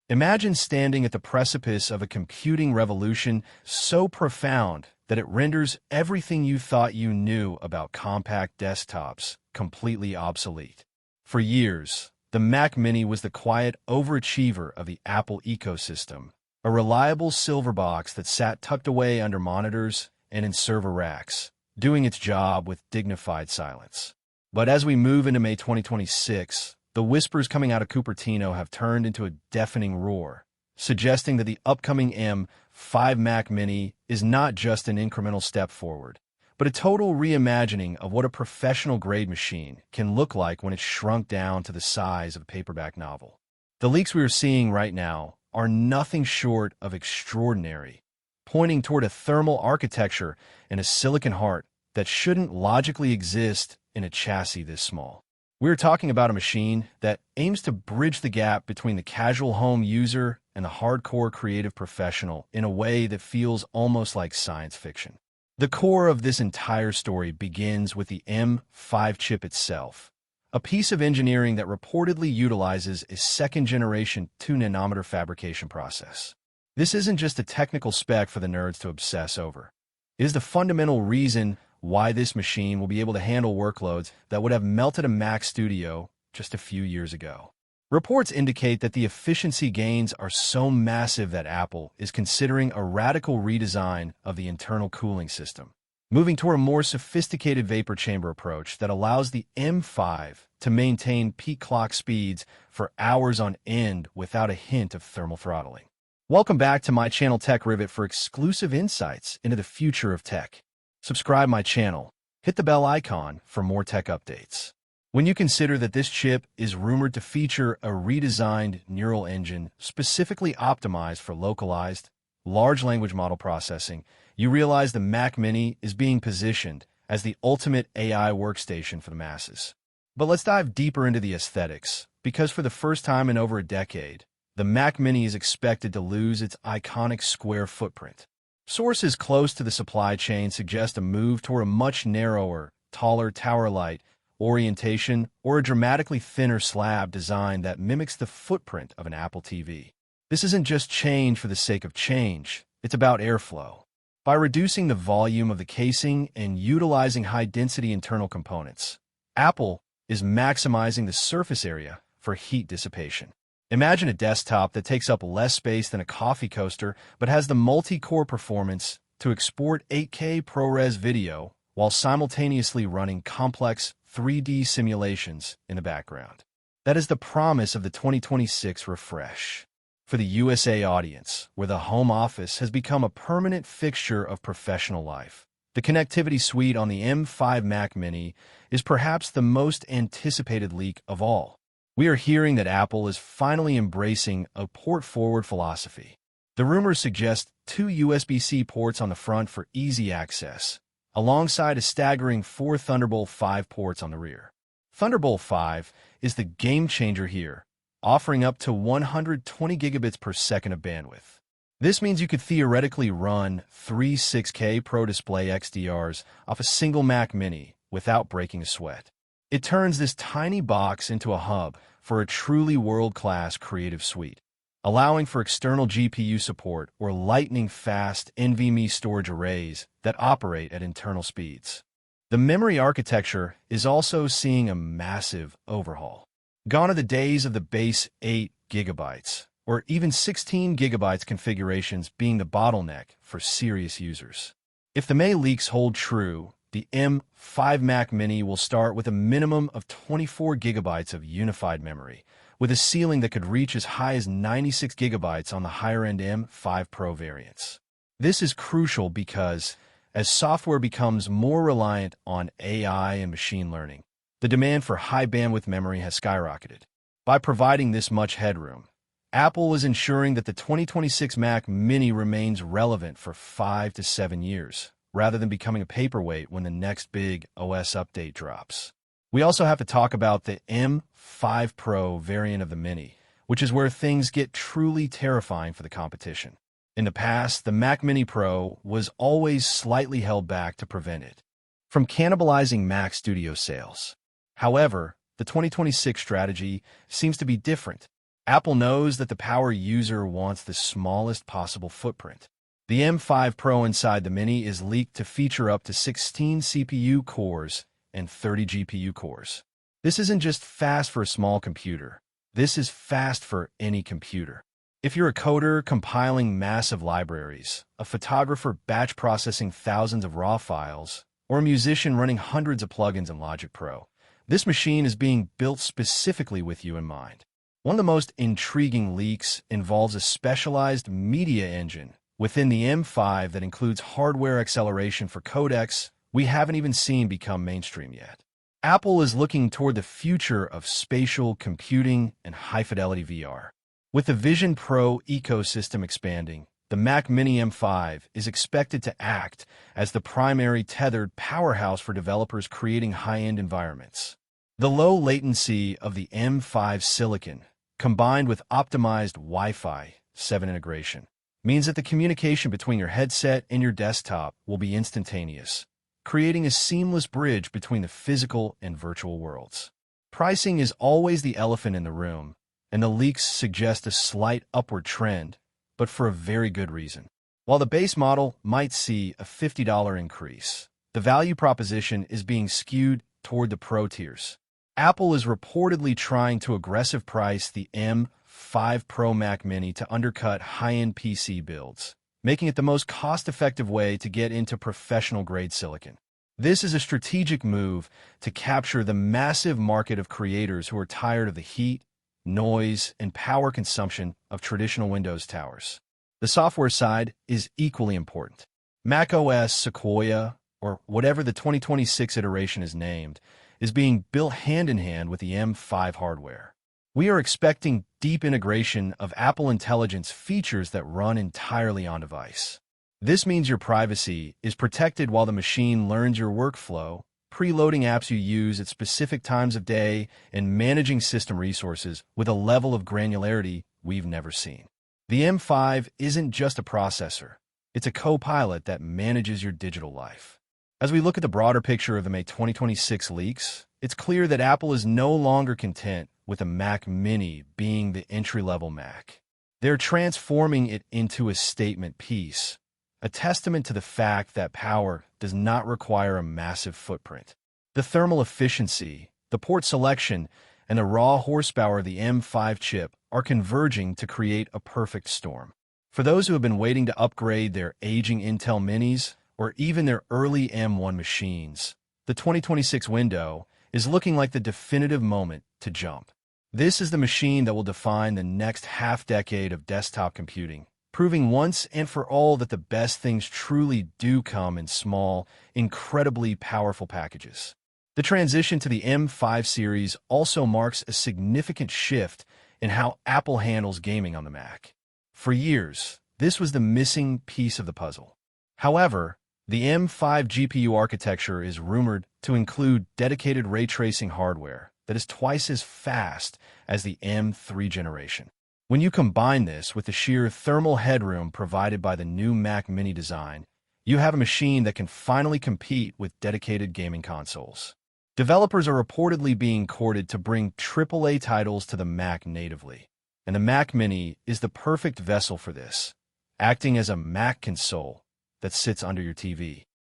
Imagine standing at the precipice of a computing revolution so profound that it renders everything you thought you knew about compact desktops completely obsolete. For years, the Mac Mini was the quiet overachiever of the Apple ecosystem, a reliable silver box that sat tucked away under monitors and in server racks, doing its job with dignified silence. But as we move into May 2026, the whispers coming out of Cupertino have turned into a deafening roar, suggesting that the upcoming M5 Mac Mini is not just an incremental step forward, but a total reimagining of what a professional-grade machine can look like when it's shrunk down to the size of a paperback novel. The leaks we are seeing right now are nothing short of extraordinary, pointing toward a thermal architecture and a silicon heart that shouldn't logically exist in a chassis this small. We're talking about a machine that aims to bridge the gap between the casual home user and the hardcore creative professional in a way that feels almost like science fiction. The core of this entire story begins with the M5 chip itself, a piece of engineering that reportedly utilizes a second-generation 2-nanometer fabrication process. This isn't just a technical spec for the nerds to obsess over. It is the fundamental reason why this machine will be able to handle workloads that would have melted a Mac Studio just a few years ago. Reports indicate that the efficiency gains are so massive that Apple is considering a radical redesign of the internal cooling system, moving toward a more sophisticated vapor chamber approach that allows the M5 to maintain peak clock speeds for hours on end without a hint of thermal throttling. Welcome back to my channel Tech Rivet for exclusive insights into the future of tech. Subscribe my channel, hit the bell icon for more tech updates. When you consider that this chip is rumored to feature a redesigned neural engine specifically optimized for localized, large language model processing, you realize the Mac Mini is being positioned as the ultimate AI workstation for the masses. But let's dive deeper into the aesthetics, because for the first time in over a decade, the Mac Mini is expected to lose its iconic square footprint. Sources close to the supply chain suggest a move toward a much narrower, taller tower-light orientation or a dramatically thinner slab design that mimics the footprint of an Apple TV. This isn't just change for the sake of change, it's about airflow. By reducing the volume of the casing and utilizing high-density internal components, Apple is maximizing the surface area for heat dissipation. Imagine a desktop that takes up less space than a coffee coaster but has the multi-core performance to export 8K ProRes video while simultaneously running complex 3D simulations in the background. That is the promise of the 2026 refresh. For the USA audience, where the home office has become a permanent fixture of professional life, the connectivity suite on the M5 Mac Mini is perhaps the most anticipated leak of all. We are hearing that Apple is finally embracing a port-forward philosophy. The rumors suggest 2 USB-C ports on the front for easy access, alongside a staggering 4 Thunderbolt 5 ports on the rear. Thunderbolt 5 is the game-changer here, offering up to 120 gigabits per second of bandwidth. This means you could theoretically run 3 6K Pro Display XDRs off a single Mac Mini without breaking a sweat. It turns this tiny box into a hub for a truly world-class creative suite, allowing for external GPU support or lightning-fast NVMe storage arrays that operate at internal speeds. The memory architecture is also seeing a massive overhaul. Gone are the days of the base 8 gigabytes, or even 16 gigabytes configurations being the bottleneck for serious users. If the May leaks hold true, the M5 Mac Mini will start with a minimum of 24 gigabytes of unified memory, with a ceiling that could reach as high as 96 gigabytes on the higher-end M5 Pro variants. This is crucial because, as software becomes more reliant on AI and machine learning, the demand for high-bandwidth memory has skyrocketed. By providing this much headroom, Apple is ensuring that the 2026 Mac Mini remains relevant for 5 to 7 years, rather than becoming a paperweight when the next big OS update drops. We also have to talk about the M5 Pro variant of the Mini, which is where things get truly terrifying for the competition. In the past, the Mac Mini Pro was always slightly held back to prevent it from cannibalizing Mac Studio sales. However, the 2026 strategy seems to be different. Apple knows that the power user wants the smallest possible footprint. The M5 Pro inside the Mini is leaked to feature up to 16 CPU cores and 30 GPU cores. This isn't just fast for a small computer. This is fast for any computer. If you're a coder compiling massive libraries, a photographer batch processing thousands of raw files, or a musician running hundreds of plugins in Logic Pro, this machine is being built specifically with you in mind. One of the most intriguing leaks involves a specialized media engine within the M5 that includes hardware acceleration for codecs we haven't even seen become mainstream yet. Apple is looking toward the future of spatial computing and high-fidelity VR. With the Vision Pro ecosystem expanding, the Mac Mini M5 is expected to act as the primary tethered powerhouse for developers creating high-end environments. The low latency of the M5 silicon, combined with optimized Wi-Fi 7 integration, means that the communication between your headset and your desktop will be instantaneous, creating a seamless bridge between the physical and virtual worlds. Pricing is always the elephant in the room, and the leaks suggest a slight upward trend, but for a very good reason. While the base model might see a $50 increase, the value proposition is being skewed toward the Pro tiers. Apple is reportedly trying to aggressive price the M5 Pro Mac Mini to undercut high-end PC builds, making it the most cost-effective way to get into professional-grade silicon. This is a strategic move to capture the massive market of creators who are tired of the heat, noise, and power consumption of traditional Windows towers. The software side is equally important. macOS Sequoia, or whatever the 2026 iteration is named, is being built hand-in-hand with the M5 hardware. We are expecting deep integration of Apple Intelligence features that run entirely on-device. This means your privacy is protected while the machine learns your workflow, preloading apps you use at specific times of day, and managing system resources with a level of granularity we've never seen. The M5 isn't just a processor. It's a co-pilot that manages your digital life. As we look at the broader picture of the May 2026 leaks, it's clear that Apple is no longer content with the Mac Mini being the entry-level Mac. They're transforming it into a statement piece, a testament to the fact that power does not require a massive footprint. The thermal efficiency, the port selection, and the raw horsepower of the M5 chip are converging to create a perfect storm. For those who have been waiting to upgrade their aging Intel Minis, or even their early M1 machines, the 2026 window is looking like the definitive moment to jump. This is the machine that will define the next half-decade of desktop computing, proving once and for all that the best things truly do come in small, incredibly powerful packages. The transition to the M5 series also marks a significant shift in how Apple handles gaming on the Mac. For years, this was the missing piece of the puzzle. However, the M5 GPU architecture is rumored to include dedicated ray tracing hardware that is twice as fast as the M3 generation. When you combine this with the sheer thermal headroom provided by the new Mac Mini design, you have a machine that can finally compete with dedicated gaming consoles. Developers are reportedly being courted to bring AAA titles to the Mac natively, and the Mac Mini is the perfect vessel for this, acting as a Mac console that sits under your TV.